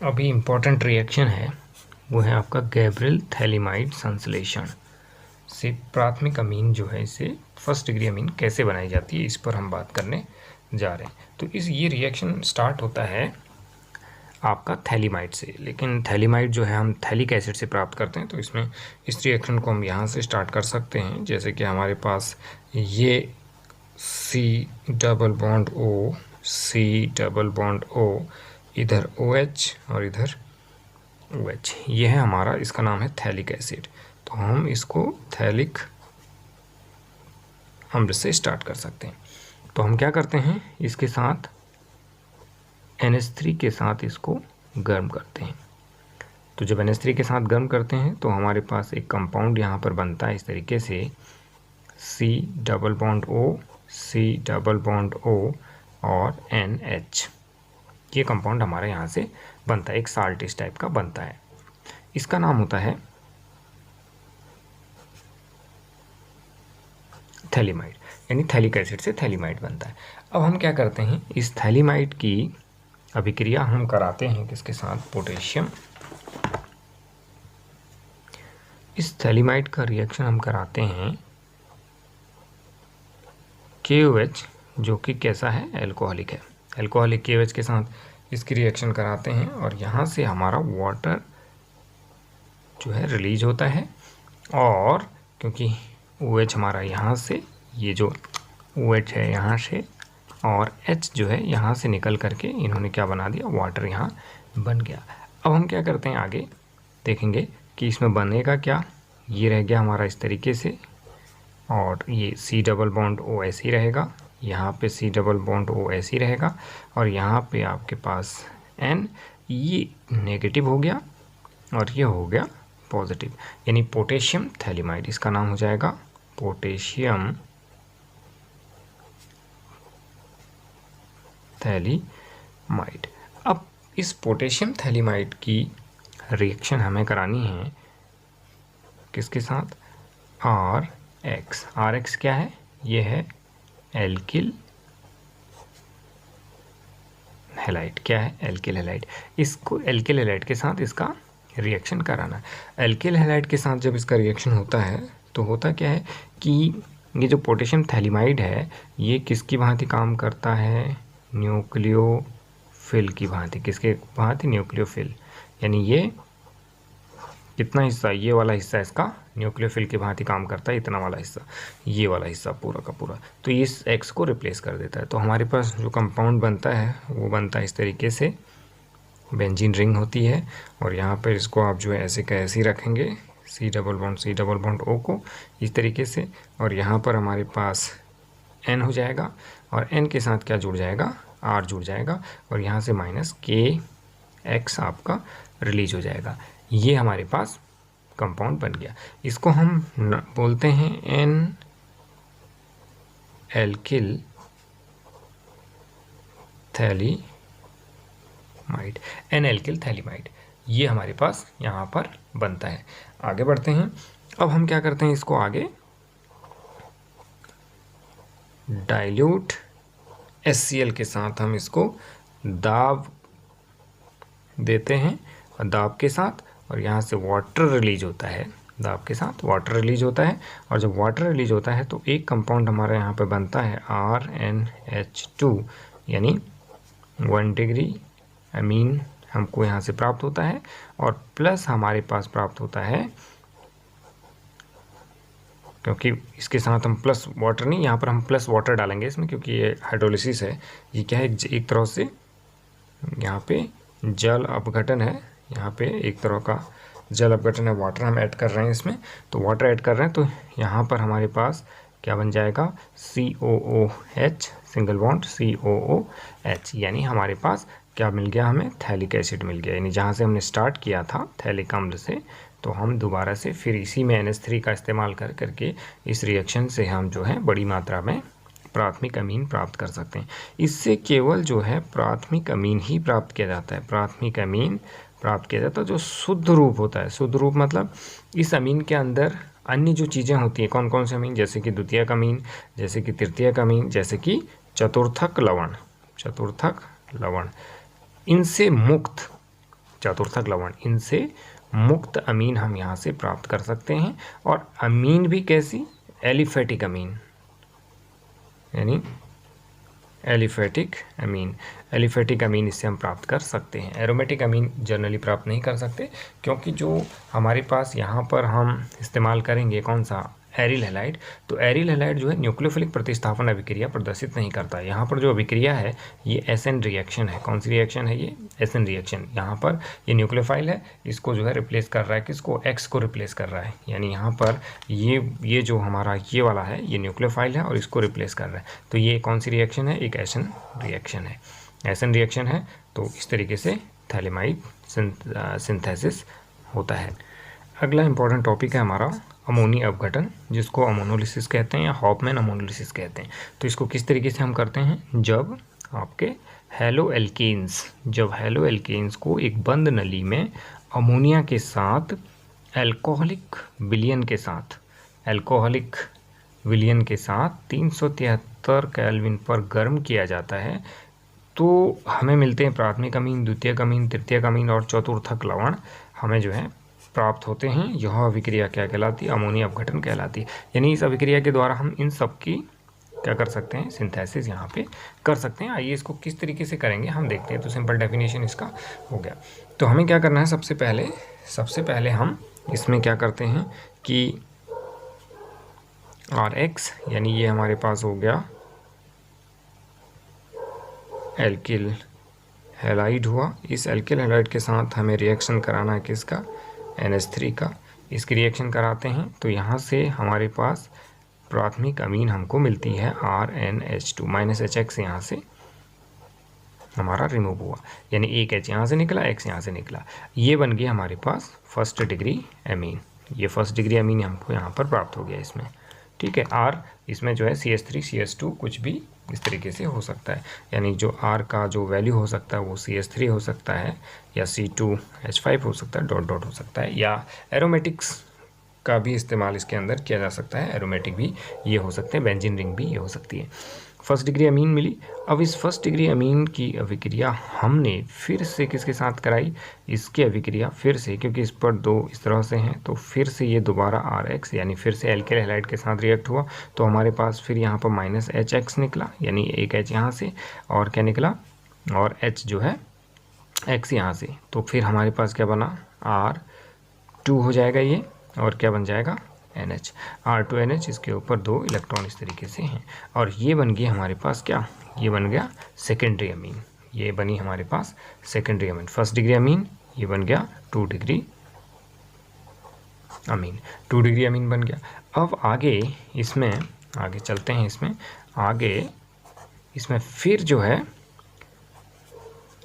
अभी important reaction है वो है आपका गैब्रियल थैलिमाइड संश्लेषण से प्राथमिक अमीन जो है इसे फर्स्ट डिग्री अमीन कैसे बनाई जाती है, इस पर हम बात करने जा रहे हैं। तो ये रिएक्शन स्टार्ट होता है आपका थैलिमाइड से, लेकिन थैलिमाइड जो है हम थैलिक एसिड से प्राप्त करते हैं। तो इसमें इस रिएक्शन को हम यहाँ से स्टार्ट कर सकते हैं, जैसे कि हमारे पास ये C डबल बॉन्ड O इधर OH और इधर OH, ये है हमारा, इसका नाम है थैलिक एसिड। तो हम इसको थैलिक अम्ल से स्टार्ट कर सकते हैं। तो हम क्या करते हैं, इसके साथ NH3 के साथ इसको गर्म करते हैं। तो जब NH3 के साथ गर्म करते हैं तो हमारे पास एक कंपाउंड यहाँ पर बनता है इस तरीके से C डबल बॉन्ड O और NH। ये कंपाउंड हमारा यहाँ से बनता है, एक साल्ट इस टाइप का बनता है। इसका नाम होता है थैलिमाइड, यानी थैलिक एसिड से थैलिमाइड बनता है। अब हम क्या करते हैं, इस थैलिमाइड की अभिक्रिया हम कराते हैं किसके साथ, पोटेशियम। इस थैलिमाइड का रिएक्शन हम कराते हैं KOH, जो कि कैसा है, एल्कोहलिक है। एल्कोहलिक KOH के साथ इसकी रिएक्शन कराते हैं और यहाँ से हमारा वाटर जो है रिलीज होता है। और क्योंकि OH हमारा यहाँ से, ये जो OH है यहाँ से, और H जो है यहाँ से निकल करके इन्होंने क्या बना दिया, वाटर यहाँ बन गया। अब हम क्या करते हैं, आगे देखेंगे कि इसमें बनेगा क्या। ये रह गया हमारा इस तरीके से, और ये C डबल बॉन्ड O ऐसे ही रहेगा, यहाँ पे C डबल बॉन्ड O ऐसे ही रहेगा, और यहाँ पे आपके पास N, ये नेगेटिव हो गया और ये हो गया पॉजिटिव, यानी पोटेशियम थैलिमाइड। इसका नाम हो जाएगा पोटेशियम थैलिमाइड। अब इस पोटेशियम थैलिमाइड की रिएक्शन हमें करानी है किसके साथ, RX क्या है, ये है एल्किल हैलाइड। क्या है, एल्किल हैलाइड। इसको एल्किल हैलाइड के साथ इसका रिएक्शन कराना है। एल्किल हैलाइड के साथ जब इसका रिएक्शन होता है तो होता क्या है कि ये जो पोटेशियम थैलिमाइड है ये किसकी भांति काम करता है, न्यूक्लियोफिल की भांति। किसके भांति, न्यूक्लियोफिल। यानी ये कितना हिस्सा, ये वाला हिस्सा इसका न्यूक्लियोफिल की भांति काम करता है, इतना वाला हिस्सा, ये वाला हिस्सा पूरा का पूरा। तो इस X को रिप्लेस कर देता है। तो हमारे पास जो कंपाउंड बनता है वो बनता है इस तरीके से, बेंजीन रिंग होती है, और यहाँ पर इसको आप जो है ऐसे का ऐसे ही रखेंगे, C डबल बॉन्ड O को इस तरीके से, और यहाँ पर हमारे पास N हो जाएगा, और N के साथ क्या जुड़ जाएगा, R जुड़ जाएगा, और यहाँ से माइनस KX आपका रिलीज हो जाएगा। ये हमारे पास कंपाउंड बन गया। इसको हम बोलते हैं N alkyl phthalimide, N alkyl phthalimide. ये हमारे पास यहाँ पर बनता है। आगे बढ़ते हैं। अब हम क्या करते हैं, इसको आगे डाइल्यूट HCl के साथ हम इसको दाब देते हैं, और दाब के साथ, और यहाँ से वाटर रिलीज होता है, दाब के साथ वाटर रिलीज होता है। और जब वाटर रिलीज होता है तो एक कंपाउंड हमारे यहाँ पे बनता है RNH2, यानी 1 डिग्री अमीन हमको यहाँ से प्राप्त होता है, और प्लस हमारे पास प्राप्त होता है, क्योंकि इसके साथ हम प्लस वाटर नहीं, यहाँ पर हम प्लस वाटर डालेंगे इसमें, क्योंकि ये हाइड्रोलिसिस है। ये क्या है, एक तरह से यहाँ पे जल अपघटन है, यहाँ पे एक तरह का जल अपघटन है, वाटर हम ऐड कर रहे हैं इसमें। तो वाटर ऐड कर रहे हैं तो यहाँ पर हमारे पास क्या बन जाएगा, COOH, सिंगल बॉन्ड COOH, यानी हमारे पास क्या मिल गया, हमें थैलिक एसिड मिल गया। यानी जहाँ से हमने स्टार्ट किया था थैलिक अम्ल से, तो हम दोबारा से फिर इसी में NH3 का इस्तेमाल कर करके इस रिएक्शन से हम जो है बड़ी मात्रा में प्राथमिक अमीन प्राप्त कर सकते हैं। इससे केवल जो है प्राथमिक अमीन ही प्राप्त किया जाता है। प्राथमिक अमीन प्राप्त किया जाता है जो शुद्ध रूप होता है। शुद्ध रूप मतलब इस अमीन के अंदर अन्य जो चीज़ें होती हैं, कौन कौन से अमीन, जैसे कि द्वितीयक अमीन, जैसे कि तृतीयक अमीन, जैसे कि चतुर्थक लवण, इनसे मुक्त चतुर्थक लवण, इनसे मुक्त अमीन हम यहाँ से प्राप्त कर सकते हैं। और अमीन भी कैसी, एलिफेटिक अमीन, यानी एलिफेटिक अमीन, एलिफेटिक अमीन इससे हम प्राप्त कर सकते हैं। एरोमेटिक अमीन जनरली प्राप्त नहीं कर सकते, क्योंकि जो हमारे पास यहाँ पर हम इस्तेमाल करेंगे कौन सा, एरिल हैलाइड, तो एरिल हैलाइड जो है न्यूक्लियोफिलिक प्रतिस्थापन अभिक्रिया प्रदर्शित नहीं करता। यहाँ पर जो अभिक्रिया है ये एसएन रिएक्शन है। कौन सी रिएक्शन है ये, एसएन रिएक्शन। यहाँ पर ये न्यूक्लियोफाइल है, इसको जो है रिप्लेस कर रहा है, किसको, एक्स को रिप्लेस कर रहा है। यानी यहाँ पर ये जो हमारा ये वाला है ये न्यूक्लियोफाइल है और इसको रिप्लेस कर रहा है। तो ये कौन सी रिएक्शन है, एक एसएन रिएक्शन है। एसएन रिएक्शन है तो इस तरीके से थैलेमाइड सिंथेसिस होता है। अगला इंपॉर्टेंट टॉपिक है हमारा अमोनी अपघटन, जिसको अमोनोलिसिस कहते हैं या हॉफमैन अमोनोलिसिस कहते हैं। तो इसको किस तरीके से हम करते हैं, जब आपके हेलो एल्केन्स को एक बंद नली में अमोनिया के साथ अल्कोहलिक विलयन के साथ 373 केल्विन पर गर्म किया जाता है, तो हमें मिलते हैं प्राथमिक अमीन, द्वितीयक अमीन, तृतीयक अमीन और चतुर्थक लवण हमें जो है प्राप्त होते हैं। यह अभिक्रिया क्या कहलाती है, अमोनिया अपघटन कहलाती है। यानी इस अभिक्रिया के द्वारा हम इन सब की क्या कर सकते हैं, सिंथेसिस यहाँ पे कर सकते हैं। आइए इसको किस तरीके से करेंगे हम देखते हैं। तो सिंपल डेफिनेशन इसका हो गया। तो हमें क्या करना है, सबसे पहले हम इसमें क्या करते हैं कि RX, यानी ये हमारे पास हो गया एल्किल हैलाइड हुआ। इस एल्किल हैलाइड के साथ हमें रिएक्शन कराना है किसका, NH3 का। इसकी रिएक्शन कराते हैं तो यहाँ से हमारे पास प्राथमिक अमीन हमको मिलती है RNH2 माइनस HX यहाँ से हमारा रिमूव हुआ, यानी एक H यहाँ से निकला, X यहाँ से निकला। ये बन गया हमारे पास फर्स्ट डिग्री अमीन। ये फर्स्ट डिग्री अमीन हमको यहाँ पर प्राप्त हो गया इसमें, ठीक है। R इसमें जो है CH3 CH2 कुछ भी इस तरीके से हो सकता है, यानी जो R का जो वैल्यू हो सकता है वो CH3 हो सकता है या C2H5 हो सकता है, डॉट हो सकता है, या एरोमेटिक्स का भी इस्तेमाल इसके अंदर किया जा सकता है। एरोमेटिक भी ये हो सकते हैं, बेंजीन रिंग भी ये हो सकती है। फर्स्ट डिग्री अमीन मिली। अब इस फर्स्ट डिग्री अमीन की अभिक्रिया हमने फिर से किसके साथ कराई, इसकी अभिक्रिया फिर से, क्योंकि इस पर दो इस तरह से हैं तो फिर से ये दोबारा RX यानी फिर से एल्किल हैलाइड के साथ रिएक्ट हुआ। तो हमारे पास फिर यहाँ पर माइनस HX निकला, यानी एक H यहाँ से और क्या निकला, और H जो है X यहाँ से। तो फिर हमारे पास क्या बना, R2 हो जाएगा ये, और क्या बन जाएगा NH, R2NH। इसके ऊपर दो इलेक्ट्रॉन इस तरीके से हैं, और ये बन गया हमारे पास क्या, ये बन गया सेकेंडरी अमीन। ये बनी हमारे पास सेकेंडरी अमीन। फर्स्ट डिग्री अमीन ये बन गया 2 डिग्री अमीन, 2 डिग्री अमीन बन गया। अब आगे इसमें आगे चलते हैं, इसमें फिर जो है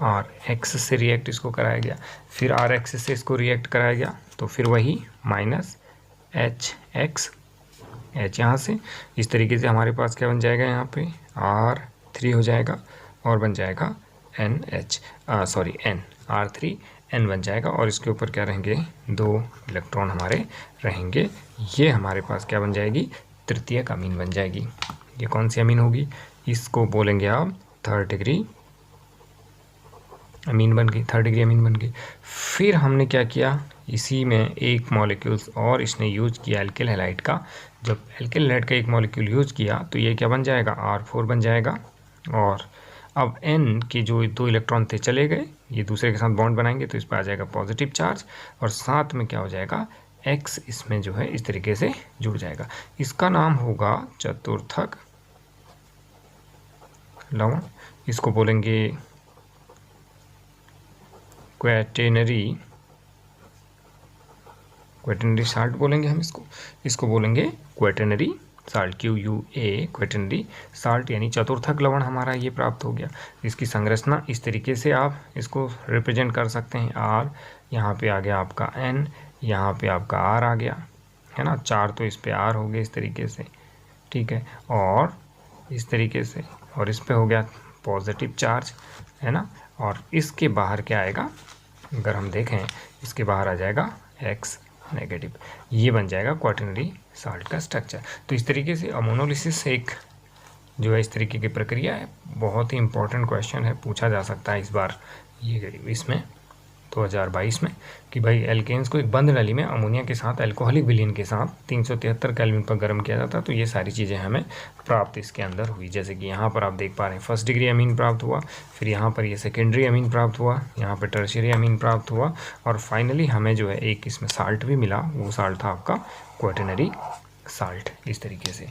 RX से रिएक्ट इसको कराया गया, फिर RX से इसको रिएक्ट कराया गया, तो फिर वही माइनस HX H यहाँ से इस तरीके से हमारे पास क्या बन जाएगा, यहाँ पे R3 हो जाएगा और बन जाएगा NH N, R3N बन जाएगा, और इसके ऊपर क्या रहेंगे, दो इलेक्ट्रॉन हमारे रहेंगे। ये हमारे पास क्या बन जाएगी, तृतीयक अमीन बन जाएगी। ये कौन सी अमीन होगी, इसको बोलेंगे आप थर्ड डिग्री अमीन बन गई, थर्ड डिग्री अमीन बन गई। फिर हमने क्या किया, इसी में एक मॉलिक्यूल्स और इसने यूज किया एल्किल हैलाइड का। जब एल्किल हैलाइड का एक मॉलिक्यूल यूज किया तो ये क्या बन जाएगा, R4 बन जाएगा, और अब N के जो दो इलेक्ट्रॉन थे चले गए, ये दूसरे के साथ बॉन्ड बनाएंगे तो इस पर आ जाएगा पॉजिटिव चार्ज, और साथ में क्या हो जाएगा, X इसमें जो है इस तरीके से जुड़ जाएगा। इसका नाम होगा चतुर्थक लवण, इसको बोलेंगे क्वैटेनरी साल्ट बोलेंगे हम इसको बोलेंगे क्वैटेनरी साल्ट, QUA क्वैटेनरी साल्ट, यानी चतुर्थक लवण हमारा ये प्राप्त हो गया। इसकी संरचना इस तरीके से आप इसको रिप्रेजेंट कर सकते हैं। R यहाँ पे आ गया आपका N, यहाँ पे आपका R आ गया, है ना, 4 तो इस पे R हो गए इस तरीके से, ठीक है, और इस तरीके से, और इस पे हो गया पॉजिटिव चार्ज, है ना, और इसके बाहर क्या आएगा, अगर हम देखें इसके बाहर आ जाएगा X नेगेटिव। ये बन जाएगा क्वैटेनरी साल्ट का स्ट्रक्चर। तो इस तरीके से अमोनोलिसिस एक जो है इस तरीके की प्रक्रिया है, बहुत ही इंपॉर्टेंट क्वेश्चन है, पूछा जा सकता है इस बार ये इसमें। 2022 में कि भाई एल्केन्स को एक बंद नली में अमोनिया के साथ अल्कोहलिक विलीन के साथ 373 केल्विन पर गर्म किया जाता है। तो ये सारी चीज़ें हमें प्राप्त इसके अंदर हुई, जैसे कि यहाँ पर आप देख पा रहे हैं फर्स्ट डिग्री अमीन प्राप्त हुआ, फिर यहाँ पर ये सेकेंडरी अमीन प्राप्त हुआ, यहाँ पर टर्शियरी अमीन प्राप्त हुआ, और फाइनली हमें जो है एक इसमें साल्ट भी मिला, वो साल्ट था आपका क्वाटरनरी साल्ट। इस तरीके से